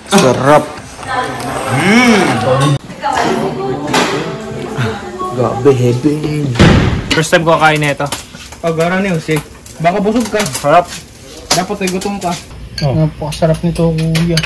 Sarap. Gabi, heavy. First time ko kakain na ito. Pag-gara niyo, si. Baka busog ka. Sarap. Dapat ay gutom ka. Oh. Napakasarap nito, kuya.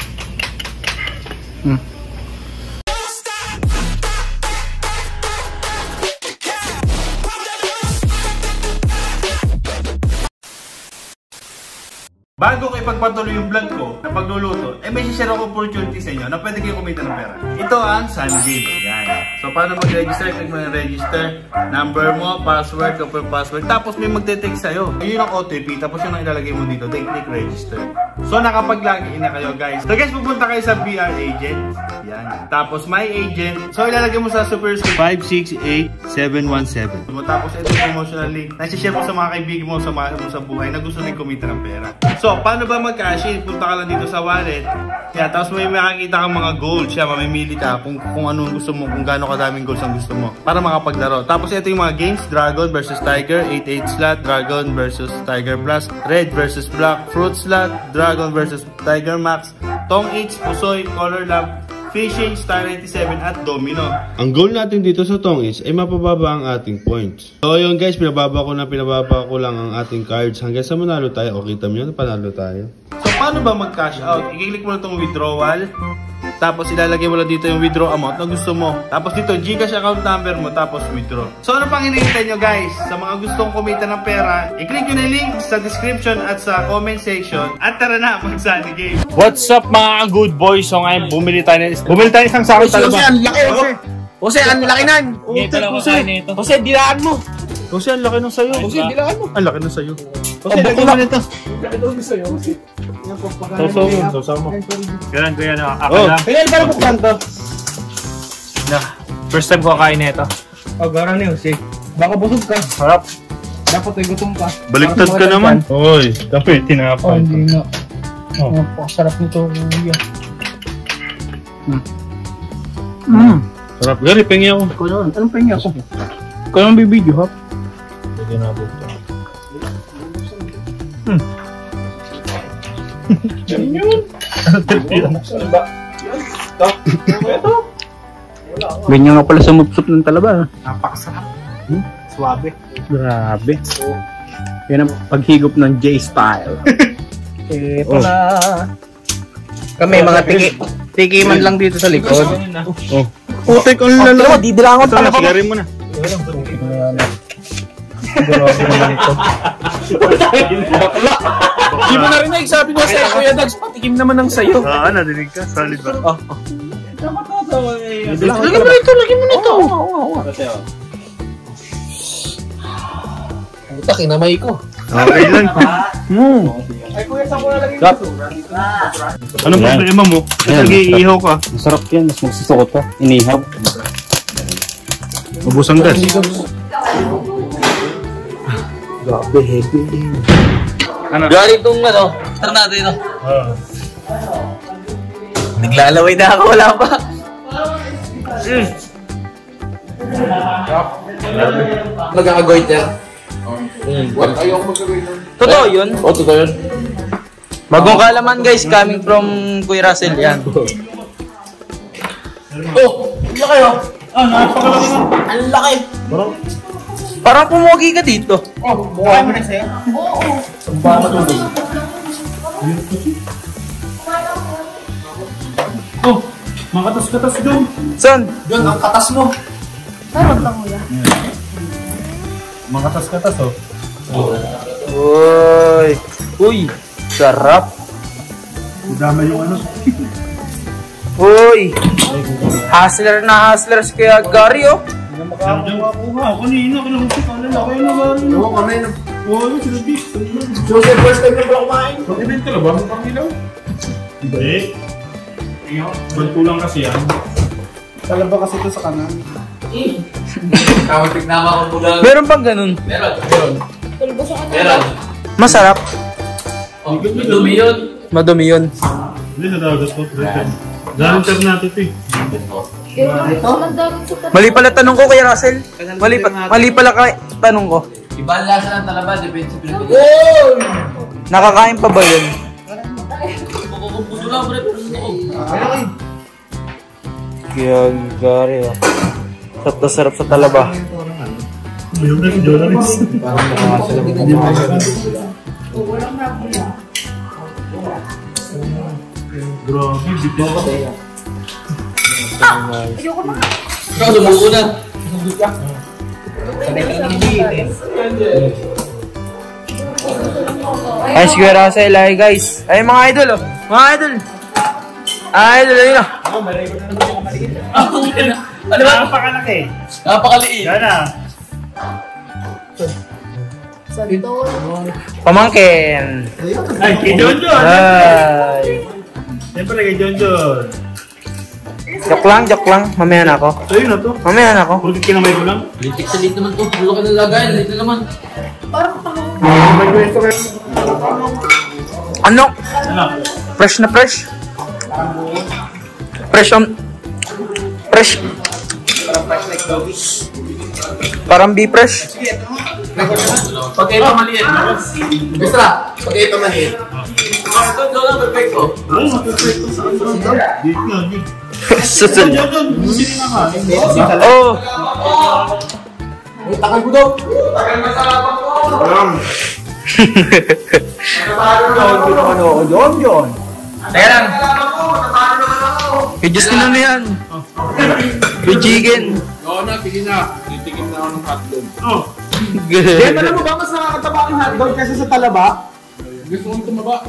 Bago ko ipagpatuloy yung vlog ko na pagluluto, may share ako opportunity sa inyo na pwede kayo kumita ng pera. Ito ang Sun Game. Yan. So, paano mag-register? Click mo na register. Number mo, password, confirm password. Tapos may magte-text sa'yo. Yun ang OTP. Tapos yun ang ilalagay mo dito. Then click register. So, nakapag-login na kayo, guys. So, guys, pupunta kayo sa BR Agent. Yan. Tapos, My Agent. So, ilalagay mo sa Super 568717. Tapos, ito yung promotional link. Nasi-share mo sa mga kaibigan mo, sa mga mo sa buhay na gusto din kumita ng pera. So, paano ba mag-cash in? Punta ka lang dito sa wallet. Yeah, tapos may makikita kang mga goals. Siya, mamimili ka kung ano gusto mo, kung gaano kadaming goals ang gusto mo para makapaglaro. Tapos ito yung mga games, Dragon versus Tiger, 8-8 slot, Dragon versus Tiger Plus, Red versus Black, Fruit slot, Dragon versus Tiger Max, Tong H, Pusoy, Color Lab, Fishing, Star 97 at Domino. Ang goal natin dito sa Tong is ay mapababa ang ating points. So yun guys, pinababa ko lang ang ating cards hanggang sa manalo tayo. O kita mo yun, panalo tayo. So paano ba mag-cash out? I-click mo na itong withdrawal. Tapos ilalagay mo lang dito yung withdraw amount na gusto mo. Tapos dito, Gcash account number mo, tapos withdraw. So ano pang hinihintay nyo guys? Sa mga gustong kumita ng pera, i-click nyo na yung link sa description at sa comment section. At tara na, mag-Sunny Game. What's up mga good boys? So ngayon, bumili tayo isang sako talaba. Jose, ang laki, Jose. Jose, ang laki nan. Jose, dilaan mo. Jose, ang laki ng sayo. Jose, dilaan mo. Ang laki ng sayo. Jose, lagyan mo nito. Sausaw mo. Ganun ko yan. Ako lang. Kailan ba buksan to? First time ko kakain na ito. Pag-gara niyo, si. Baka busog ka. Sarap. Dapat ay gutom ka. Baliktad ka naman. Oy, dapat tinapay. Hindi na. Napakasarap nito, kuya. Sarap. Gari, pengi ako. Ikaw naman. Anong pahinga ako? Ikaw naman bibidyo, ha? Lagyan na po ito. Ganyan nga pala sa mupsup ng talaba. Napakasarap. Suwabe. Grabe. Yan ang paghigop ng J-Style. Ito na. Kami mga tikiman lang dito sa likod. Putek, ang lalo. Didilangon pa. Sigarin mo na. Grabe naman ito. Hindi mo narinig, sabi mo sa'yo, Kuya Dags, patikim naman ng sayo. Nadinig ka. Solid ba? Lagyan mo nito, lagyan mo nito. Puta, kinamay ko. Okay lang. Ay, kuya, saan ko nalagay dito? Anong problema mo? Nag-iihaw ka. Masarap yan, mas magsusukot pa. Inihaw. Ubus ang gas. Gabi, heavy. Galing itong ano, tara natin ito. Naglalaway na ako, wala pa. Magkakagoy yan. Totoo yun? Oo, totoo yun. Bagong kalaman guys, coming from Kuya Russell yan. Oh, ang laki oh. Napakalaki na. Ang laki. Parang pumugi ka dito. Oh, mukha mo na sa'yo? Oo. Oh, makatas-katas doon. Son? Yun, ang katas mo. Makatas-katas oh. Uy. Uy. Sarap. Dama yung ano. Uy. Hustler na hustler si Kuya Gary oh. Makakuha. Kanina, kinahusik. Ano na kayo na gano'n? Oo, kami na. Oo, sila Big. Jose, first time na pala kumain. Mag-event ka na ba? Magpangilaw? Hindi. Banto lang kasi yan. Talaba kasi ito sa kanan. Kamutik na ako bulang. Meron pang ganun? Meron. Masarap. Madumi yun. Madumi yun. Hindi, sa dagat po. Dahil natin ito eh. Mali pala tanong ko Kuya Russell. Mali pala tanong ko. Iba ang lasa ng talaba, depende sa Pilipinas. Nakakain pa ba yun? Pupuso lang, pre. Kaya gari oh. Sarap na sarap sa talaba. Ikaw, lumuko na. Ay, si Kuya Russell, ay guys. Ay, mga idol oh. Mga idol. Idol, ayun oh. Ano ba? Napakalaki. Napakaliit. Yan na. Pamangkin. Ay, kay John John. Ay. Siyempre kay John John. Joke lang. Mamaya na ako. So yun na to. Mamaya na ako. Pagkat kinamay ko lang. Litik sa lit naman to. Bulo ka ng lagay. Lit na naman. Ano? Ano? Fresh na fresh. Fresh on. Fresh. Parang be fresh. Pag ito maliit. Extra. Pag ito maliit. Ito lang, perfecto. Ay, perfecto. Saan? Dito nga, dito. Susunod. John John, bumili na ka. Oh. Takal ko daw. Takal masarapan ko. Teka lang. Kay Justin na yan. Kay Chicken. Oo na, sige na. Titikim na ako ng hotdog. Oh. Kaya alam mo ba mas nakakataba ang hotdog kasi sa talaba? Gusto mong tumaba?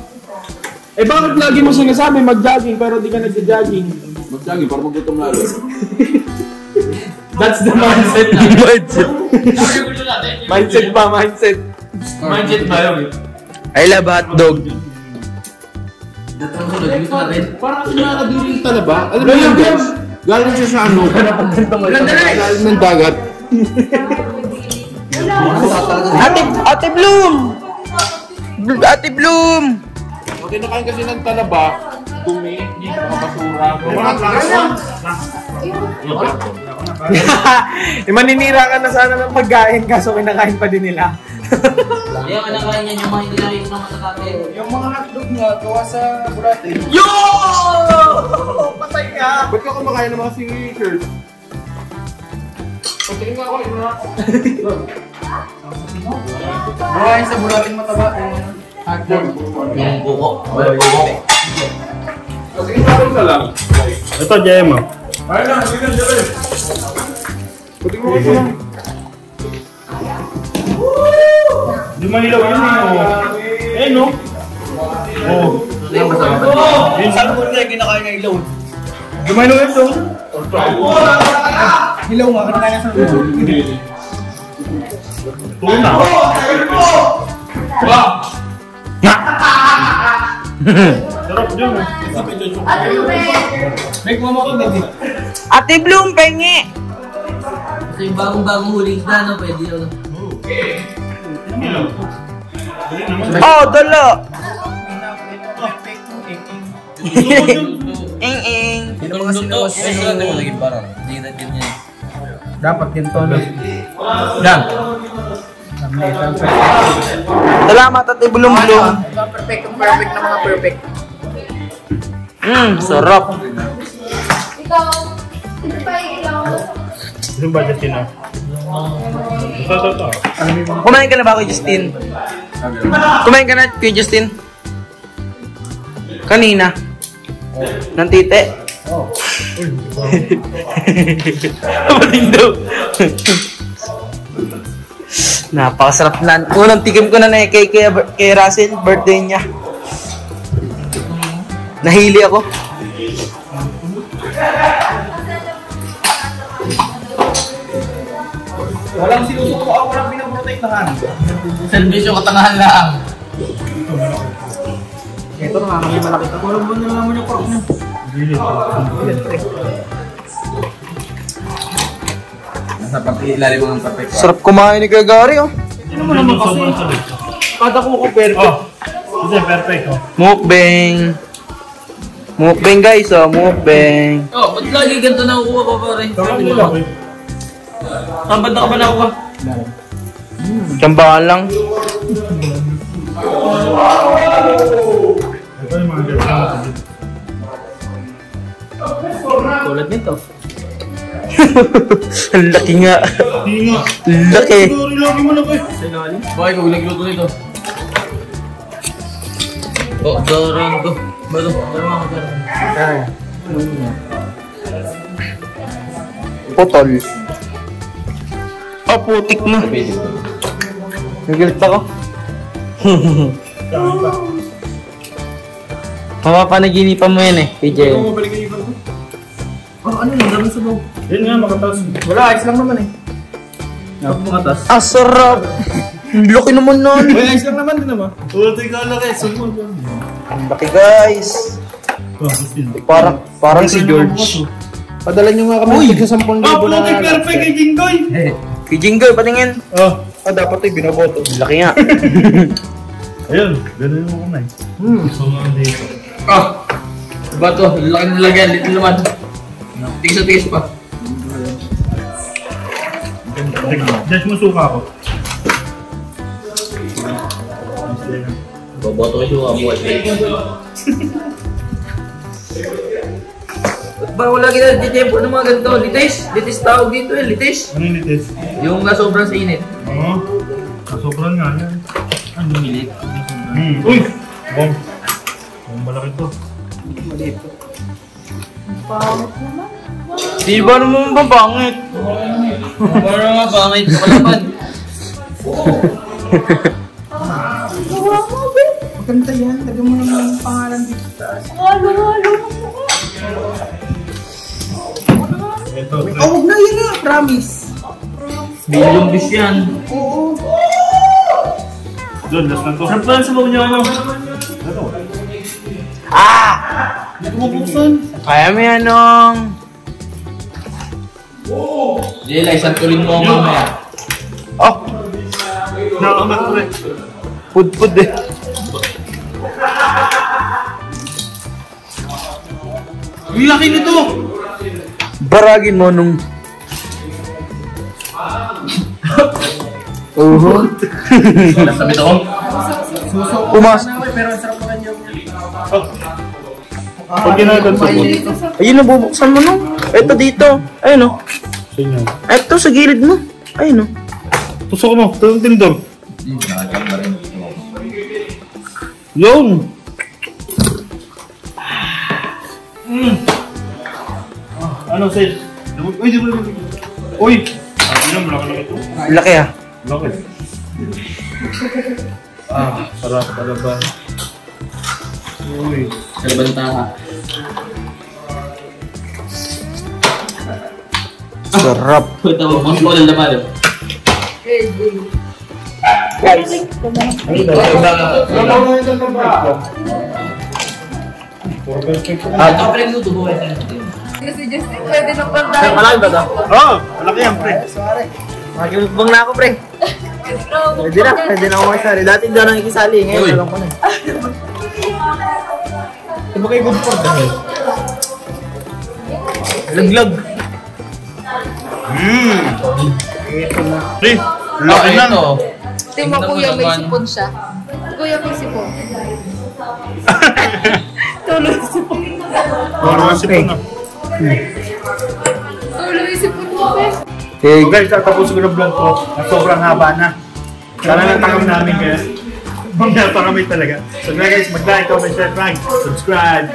Eh bakit lagi mo sinasabi mag-jogging pero di ka nag-jogging? Mag-jogging para magutom lalo. That's the mindset. Mindset pa, mindset. Mindset ba yun? I love hotdog. Datang sunod. Dito na rin. Parang kasi nakakadiri yung talaba. Alam mo yun guys? Galing siya sa ano? Galing ng dagat. Ate Bloom! Ate Bloom! Pag kinakain kasi ng talaba, dumi, mga basura. Mga Maninira ka na sana ng pagkain kaso kinakain pa din nila. Yung anakain niya yung mga hindi namin ng matatapin. Yung mga hotdog nga, gawa sa burate. Yo! Patay ka! Ba't ka kumakain ng mga singishers? Pagtingin nga ako, ito na. Gawa yung sa burating mataba. Hotdog. Yung buko. Wala buko. Pagtingin nga ako isa lang. Ito, Jema. Ayun lang, sige lang, sige. Pagtingin nga ako isa lang. Di manilaw yun eh. Eh no? Oh. Yung sabi ko na kinakain ng ilaw. Di manilaw yun to. Ilaw nga, kinakain sa ilaw. Tuna. Sarap dyan eh. May kumamakot na din. Ate Bloom, pengi! Ito yung bagong huli isda, no? Pwede yun. Oh, dala! Ing. Sino mga sinuwas Ito naging parang. Hindi na ganyan. dapat yung tono. Yan. Salamat, Ate Bloom. Perfect na mga perfect. Sarap. Ikaw, hindi pa ilaw. Yung budget yun ah. Ito. Kumain ka na ba, Kuya Justin? Kumain ka na, Kuya Justin? Kanina? Ng tite? Oo. Maling daw. Napakasarap na. Unang tikim ko na kay Russell, birthday niya. Nahili ako. Walang sinusuko ako, walang pinaprotektahan. Servisyo katangahan lang. Ito nakakami malaki. Walang ba nila naman yung pork niya? Nasa ilalim mo ng perfecto. Sarap kumain ni Kuya Gary, oh. Hindi naman naman kasi. Kada ko perfect. Oh. Kasi perfect oh. Mukbang. Mukbang guys, oh. Mukbang. Oh, ba't lagi ganito nakukuha ko pa rin? Tambad na ka ba nakuha? Tsambahan lang. Ito yung mga ganyan. Tulad nito. Ang laki nga. Hindi nga. Laki. Lagi mo na ba? Bakit kung nagluto nito? Oh, dorang to. Bato, dorang ako dorang. Putol. Oh, putik na. Nagilit ako. Mapapanaginipan mo yan eh, PJ. Ano yung dami sa bawah? Yun nga, makataas. Wala, ayos lang naman eh. Makatas. Ah, sarap! Ang laki naman nun. Uy, ayos lang naman din naman. Ulti ka laki. Sumod. Ang laki guys. Parang si George. Padala nyo nga kami sa 10,000 na. Putik perfect kay Jinggoy. Si Jinggoy, patingin. Dapat ito binoboto. Ang laki nga. Ayun, ganun yung kumay. Dito. Ah! Bato, laki ng lagyan, little naman. Tigis na tigis pa. Just mo suka ko. Babato kayo ang buhat. Ba wala kita di tempo ng mga ganito, litis. Litis tawag dito eh, litis. Anong litis? Yung sobrang sa init. Oo. Kasobrang nga yan. Ang lumilit. Uy! Bom. Bom malaki to. Di ba naman babangit? Parang nga pangit sa kalaban. Maganda yan. Lagyan mo naman yung pangalan dito taas. Halo. Ito. Oh, huwag na yun nga. Promise. Bilong bis yan. Doon, last na to. Saan pa sa bawa niya ano? Ano? Hindi ko mabuksan. Kaya mo yan nung... Jela, isang tulin mo mamaya. Oh, Nakamat ko rin. pud eh. Ang laki nito! Baragin mo nung... Nasabit ako. Pumas. Pero ang sarap naman yung... Pag ginagawa sa buwan. Ayun, nabubuksan mo nung. Ito dito. Ayun o. Sino? Ito sa gilid mo. Ayun o. Tusok mo. Ito yung tindor. Yun! Ano, Seth? Uy, di ba? Uy! Ano, malaki ito? Laki ah. Laki. Sarap talaga. Uy. Kalabanta. Sarap. Puta mo, mas ko lang naman. Ito pa rin luto mo. Kasi Justin, pwede na pang Malaki ba ito? Oo! Malaki yan, pre. Makikibang na ako, pre. Pwede na ako makisali. Dati hindi ako nakikisali. Ngayon, alam ko na. Ito ba kayo good for dahil? Laglag. Pre, laki na. Ito. Tingnan mo, kuya, may sipon siya. Kuya, may sipon. Tulog sipon. Parang sipon na. Tulog yung sipon mo, pe. Okay. So guys, tapos ko ng vlog ko na sobrang haba na. Sana natakam namin kaya. Bang kami talaga. So guys, mag-like, comment, share, subscribe.